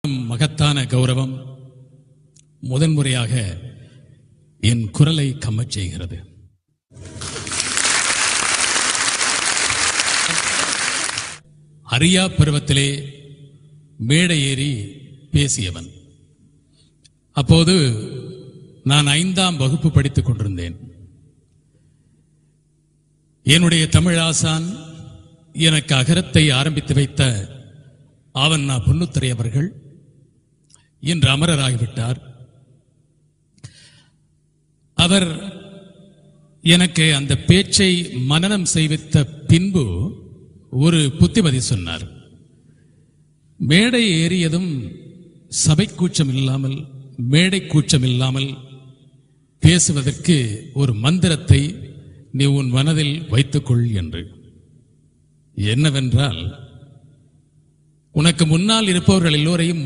மகத்தான கௌரவம் முதன்முறையாக என் குரலை கம்மச் செய்கிறது. அறியா பருவத்திலே மேடை ஏறி பேசியவன். அப்போது நான் 5ஆம் வகுப்பு படித்துக் கொண்டிருந்தேன். என்னுடைய தமிழ் ஆசான் எனக்கு அகரத்தை ஆரம்பித்து வைத்த ஆவண்ணா பொன்னுத்துரை அவர்கள் இன்று அமரராகிவிட்டார். அவர் எனக்கு அந்த பேச்சை மனனம் செய்வித்த பின்பு ஒரு புத்திமதி சொன்னார். மேடை ஏறியதும் சபை கூச்சம் இல்லாமல், மேடை கூச்சம் இல்லாமல் பேசுவதற்கு ஒரு மந்திரத்தை நீ உன் மனதில் வைத்துக்கொள் என்று. என்னவென்றால், உனக்கு முன்னால் இருப்பவர்கள் எல்லோரையும்